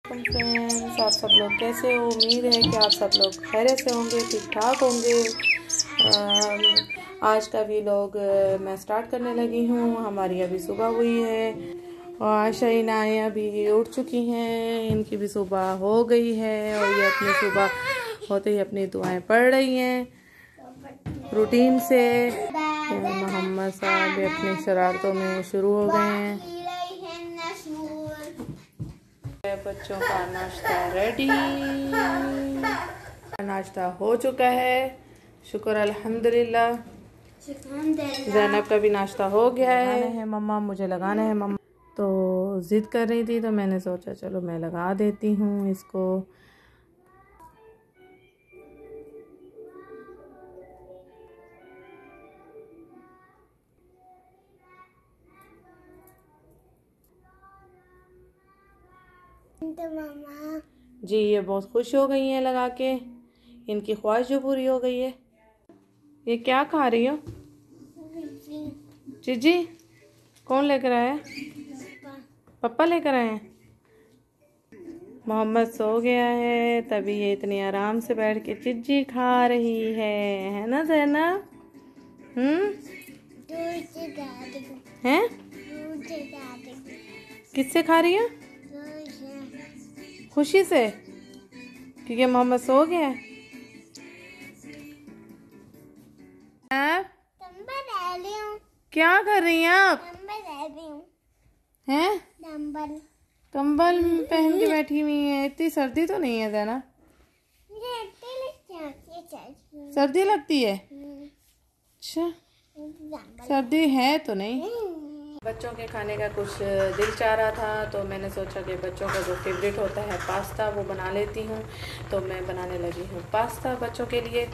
Friends, आप सब लोग कैसे हो? उम्मीद है कि आप सब लोग खैरियत से होंगे, ठीक ठाक होंगे। आज का व्लॉग मैं स्टार्ट करने लगी हूँ। हमारी अभी सुबह हुई है और आशा इनाया भी उठ चुकी हैं, इनकी भी सुबह हो गई है और ये अपनी सुबह होते ही अपनी दुआएं पढ़ रही हैं रूटीन से। मोहम्मद साहब भी अपनी शरारतों में शुरू हो गए हैं। बच्चों का नाश्ता रेडी, नाश्ता हो चुका है, शुक्र अल्हम्दुलिल्लाह। ज़ैनब का भी नाश्ता हो गया है। मम्मा मुझे लगाना है, मम्मा तो ज़िद कर रही थी तो मैंने सोचा चलो मैं लगा देती हूँ इसको। मामा जी ये बहुत खुश हो गई हैं लगा के, इनकी ख्वाहिश जो पूरी हो गई है। ये क्या खा रही हो? जी कौन लेकर आया? पापा लेकर आए हैं। मोहम्मद सो गया है तभी ये इतनी आराम से बैठ के चिज्जी खा रही है ना ज़ैनब? हैं? किससे खा रही है? खुशी से, क्योंकि मोहम्मद सो गया है। क्या कर रही हैं आप? हैं? कंबल पहन के बैठी हुई है। इतनी सर्दी तो नहीं है ज़ैनब? सर्दी लगती है? अच्छा, सर्दी है तो नहीं। बच्चों के खाने का कुछ दिल चाह रहा था तो मैंने सोचा कि बच्चों का जो फेवरेट होता है पास्ता वो बना लेती हूँ। तो मैं बनाने लगी हूँ पास्ता बच्चों के लिए।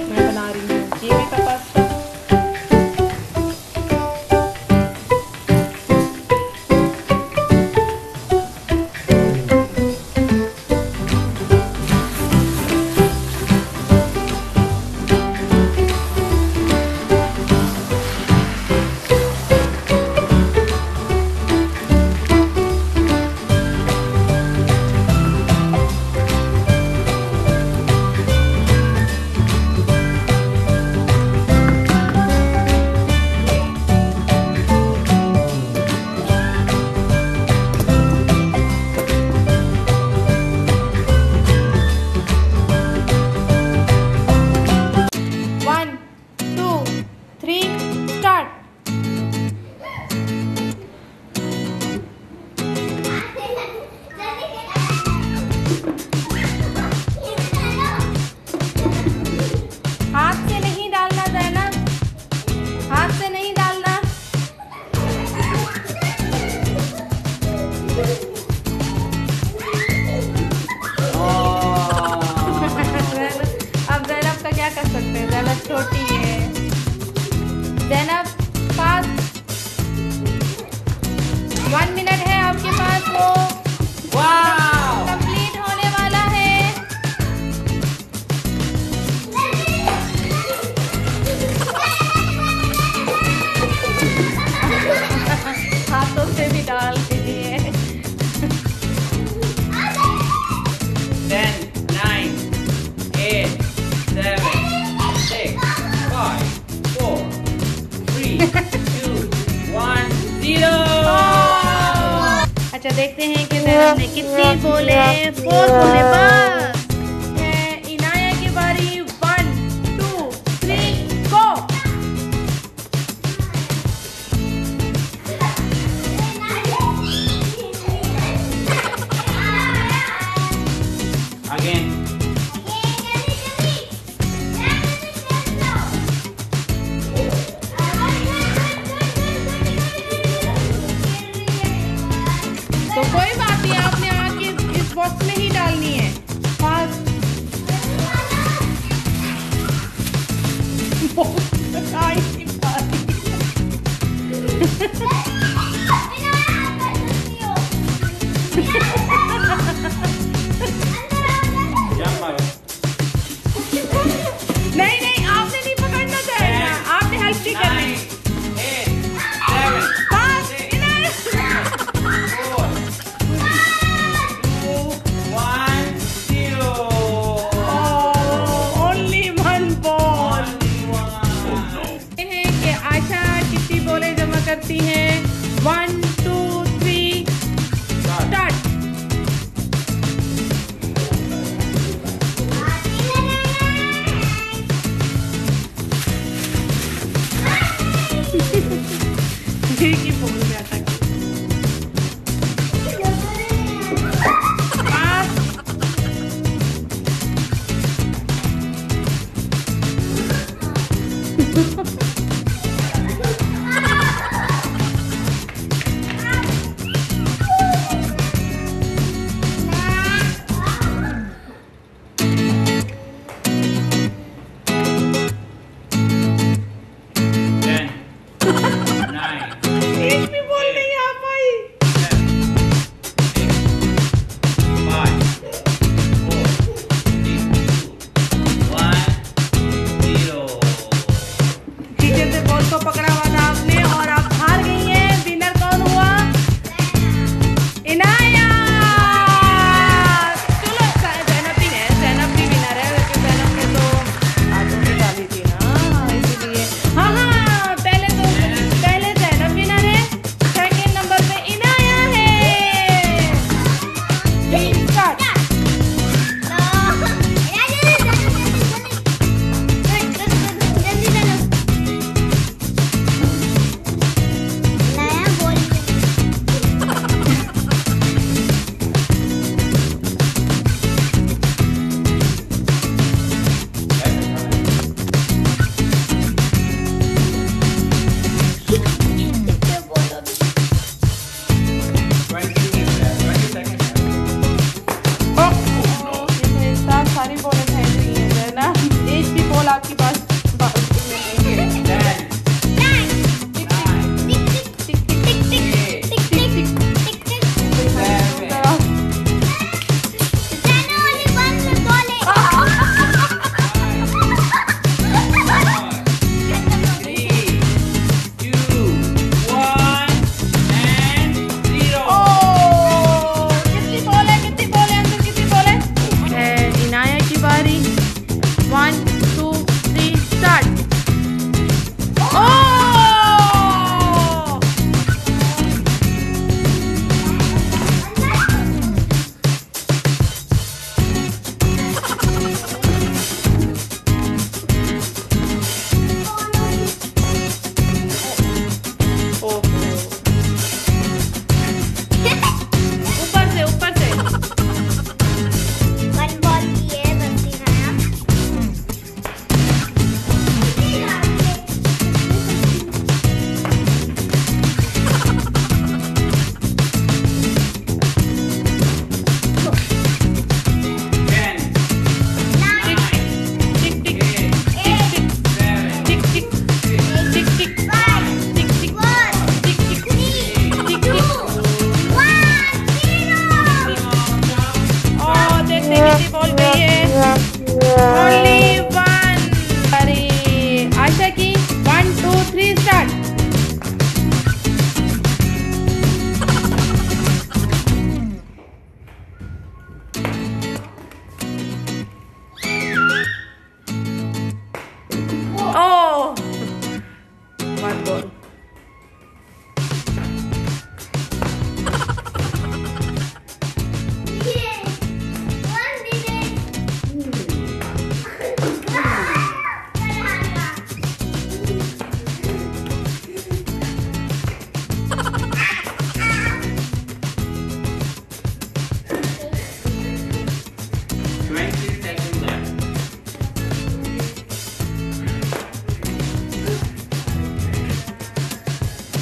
मैं बना रही हूँ कीमे का पास्ता। छोटी है ज़ैनब, फास्ट 1 मिनट है आपके पास, वो कंप्लीट होने वाला है। हाथों से भी डाल दीजिए। 10, 9, 8, 7, 6, 5, 4, 3, 2, 1, 0। अच्छा देखते हैं कि ज़ैनब ने कितनी बोले। 4 बोले बस। इनाया की बारी। 1, 2, 3 गो। Again. तो कोई बात नहीं, आपने आके इस बॉक्स में ही डालनी है।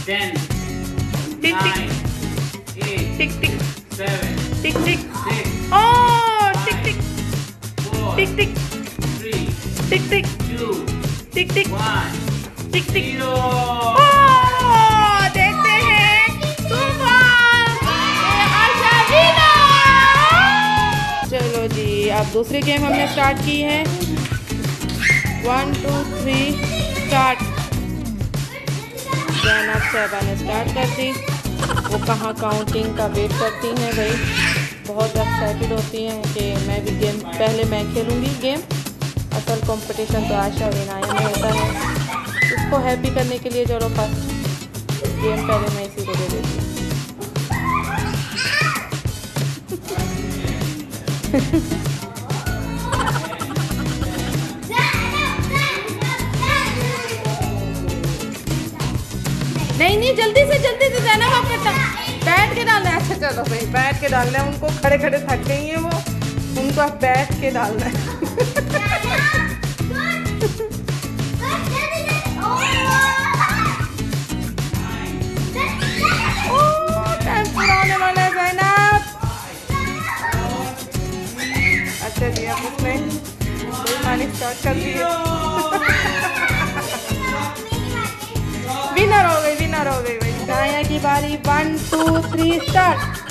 10, Tick, 9, 8, tick tick 7, tick tick 6, oh tick tick 4, tick tick 3, tick tick 2, tick tick 1, tick tick 0. oh देखते हैं सुबह आशा विनर। चलो जी अब दूसरी गेम हमने स्टार्ट की है 1 2 3 स्टार्ट। जैनब साहबा ने स्टार्ट कर दी। वो कहाँ काउंटिंग का वेट करती हैं भाई, बहुत एक्साइटेड होती हैं कि मैं भी गेम पहले मैं खेलूँगी गेम। असल कंपटीशन तो आशा विनाया में होता है, उसको हैप्पी करने के लिए चलो फर्स्ट गेम पहले मैं इसी को दे देती हूँ। नहीं नहीं जल्दी से जैनब आपने बैठ के डालना है। अच्छा चलो भाई बैठ के डालना है, उनको खड़े खड़े थक गई हैं वो, उनको आप बैठ के डालना है। विनर हो गई, विनर हो गई भाई। नाया की बारी। 1 2 3 स्टार्ट।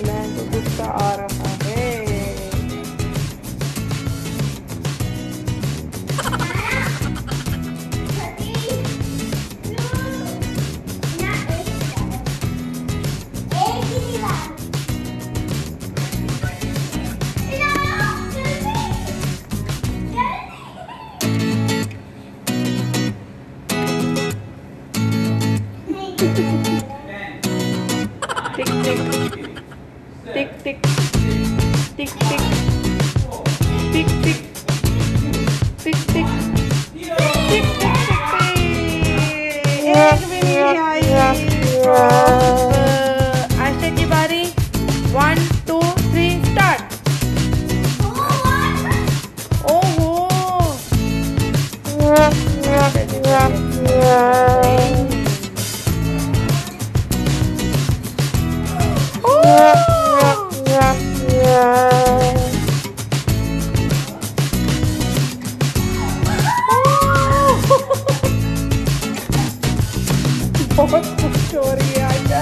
मैं तो गुस्सा आ रहा है। टिक टिक टिक टिक टिक टिक टिक टिक टिक टिक टिक। एक भी नहीं आई। आशा की बारी। 1 2 3 स्टार्ट। ओहो बहुत खुश हो रही है आशा।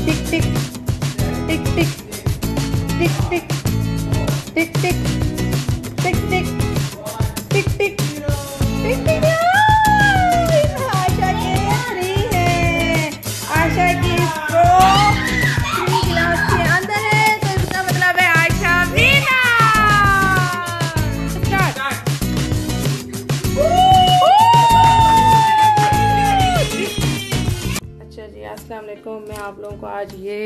टिक टिक टिक टिक टिक टिक टिक टिक टिक टिक टिक टिक टिक टिक। आशा के 3 है। आशा की स्ट्रो 3 गिलास के अंदर है, तो इसका मतलब है आशा विनर। स्टार्ट। अच्छा जी, अस्सलाम वालेकुम। मैं आप लोगों को आज ये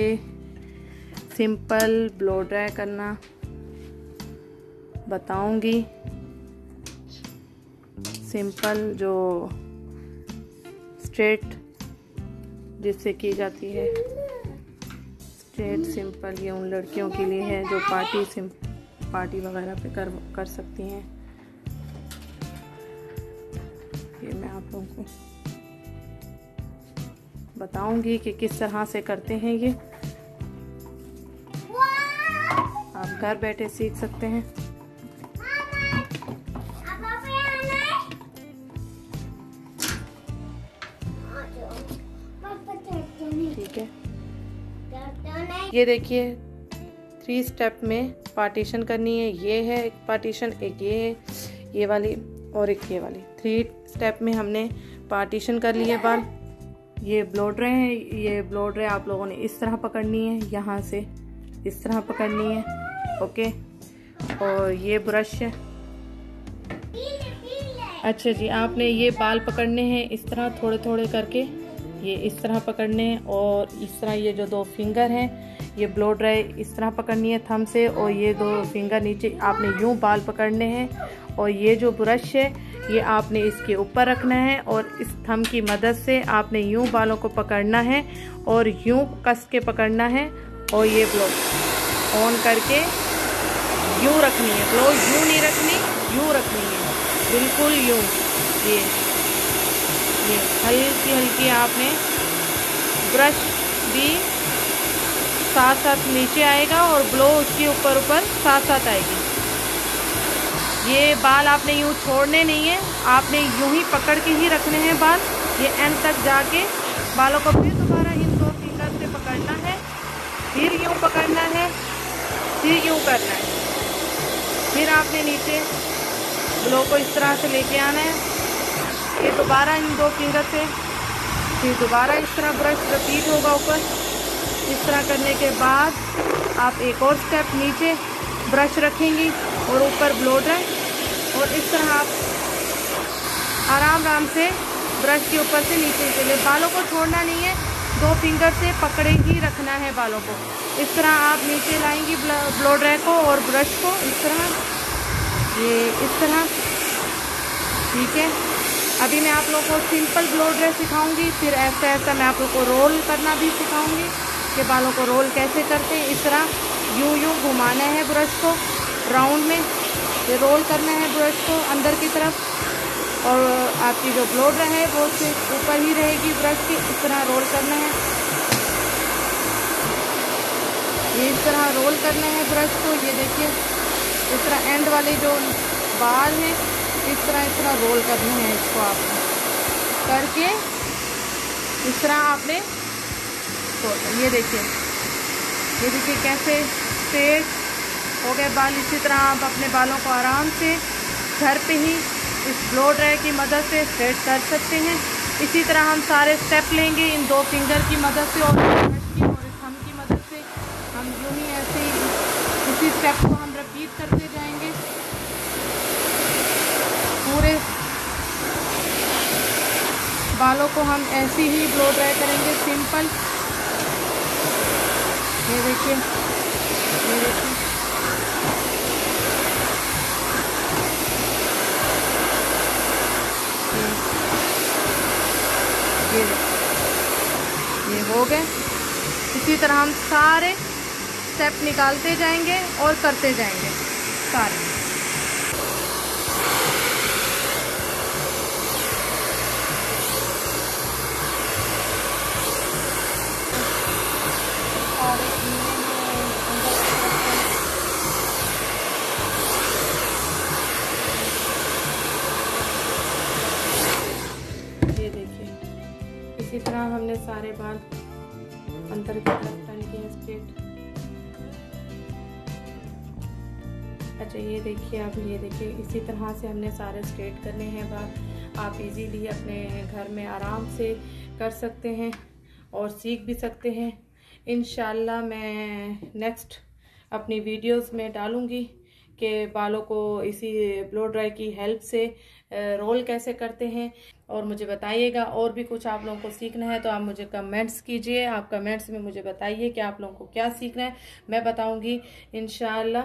सिंपल ब्लो ड्राई करना बताऊंगी। सिंपल जो स्ट्रेट जिससे की जाती है, स्ट्रेट सिंपल, ये उन लड़कियों के लिए है जो पार्टी वगैरह पे कर सकती हैं। ये मैं आप लोगों को बताऊंगी कि किस तरह से करते हैं। ये आप घर बैठे सीख सकते हैं। ठीक है, ये देखिए 3 स्टेप में पार्टीशन करनी है। ये है एक पार्टीशन, एक ये है, ये वाली और एक ये वाली। 3 स्टेप में हमने पार्टीशन कर लिए बाल। ये ब्लो ड्राई है। ये ब्लो ड्राई आप लोगों ने इस तरह पकड़नी है, यहाँ से इस तरह पकड़नी है। ओके, और ये ब्रश है। अच्छा जी, आपने ये बाल पकड़ने हैं इस तरह थोड़े थोड़े करके, ये इस तरह पकड़ने हैं। और इस तरह ये जो 2 फिंगर हैं, ये ब्लो ड्राई इस तरह पकड़नी है थंब से, और ये 2 फिंगर नीचे आपने यूं बाल पकड़ने हैं। और ये जो ब्रश है ये आपने इसके ऊपर रखना है, और इस थंब की मदद से आपने यूं बालों को पकड़ना है और यूं कस के पकड़ना है। और ये ब्लो ऑन करके यूं रखनी है। ब्लो यूं नहीं रखनी, यूं रखनी है, बिल्कुल यूं। ये हल्की हल्की आपने ब्रश भी साथ साथ नीचे आएगा और ब्लो उसके ऊपर साथ साथ आएगी। ये बाल आपने यूं छोड़ने नहीं है, आपने यूं ही पकड़ के ही रखने हैं बाल। ये एंड तक जाके बालों को फिर दोबारा इन 2 फिंगर से पकड़ना है, फिर यूं पकड़ना है, फिर यूं करना है। फिर आपने नीचे ब्लो को इस तरह से लेके आना है। ये दोबारा इन 2 फिंगर से, फिर दोबारा इस तरह ब्रश रिपीट होगा ऊपर। इस तरह करने के बाद आप एक और स्टेप नीचे ब्रश रखेंगी और ऊपर ब्लो ड्राई, और इस तरह आप आराम से ब्रश के ऊपर से नीचे चले। बालों को छोड़ना नहीं है, 2 फिंगर से पकड़े ही रखना है बालों को। इस तरह आप नीचे लाएंगी ब्लो ड्राई को और ब्रश को इस तरह, ये इस तरह, ठीक है। अभी मैं आप लोगों को सिंपल ब्लो ड्राई सिखाऊंगी, फिर ऐसा ऐसा मैं आप लोगों को रोल करना भी सिखाऊंगी कि बालों को रोल कैसे करते हैं। इस तरह यूं घुमाना है ब्रश को राउंड में, ये रोल करना है ब्रश को अंदर की तरफ, और आपकी जो ब्लो ड्राई है वो से ऊपर ही रहेगी ब्रश के। इस तरह रोल करना है, ये इस तरह रोल करना है ब्रश को। ये देखिए इस तरह एंड वाले जो बाल हैं इस तरह रोल करना है इसको आपने करके, इस तरह आपने तो ये देखिए कैसे स्ट्रेट हो गए बाल। इसी तरह आप अपने बालों को आराम से घर पे ही इस ब्लो ड्राई की मदद से स्ट्रेट कर सकते हैं। इसी तरह हम सारे स्टेप लेंगे इन 2 फिंगर की मदद से और ब्रश की और इस थंब की मदद से। हम यूँ ही ऐसे ही इसी स्टेप को हम रिपीट करते जाएंगे। पूरे बालों को हम ऐसे ही ब्लो ड्राई करेंगे सिंपल। ये देखिए ये हो गए। इसी तरह हम सारे स्टेप निकालते जाएंगे और करते जाएंगे सारे। ये देखिए इसी तरह हमने सारे बाल अंदर की तरफ टर्न किए स्ट्रेट। अच्छा ये देखिए, अब ये देखिए इसी तरह से हमने सारे स्ट्रेट करने हैं बाल। आप इजीली अपने घर में आराम से कर सकते हैं और सीख भी सकते हैं। इंशाल्लाह मैं नेक्स्ट अपनी वीडियोस में डालूंगी कि बालों को इसी ब्लो ड्राई की हेल्प से रोल कैसे करते हैं। और मुझे बताइएगा और भी कुछ आप लोगों को सीखना है तो आप मुझे कमेंट्स कीजिए। आप कमेंट्स में मुझे बताइए कि आप लोगों को क्या सीखना है, मैं बताऊंगी इंशाल्लाह।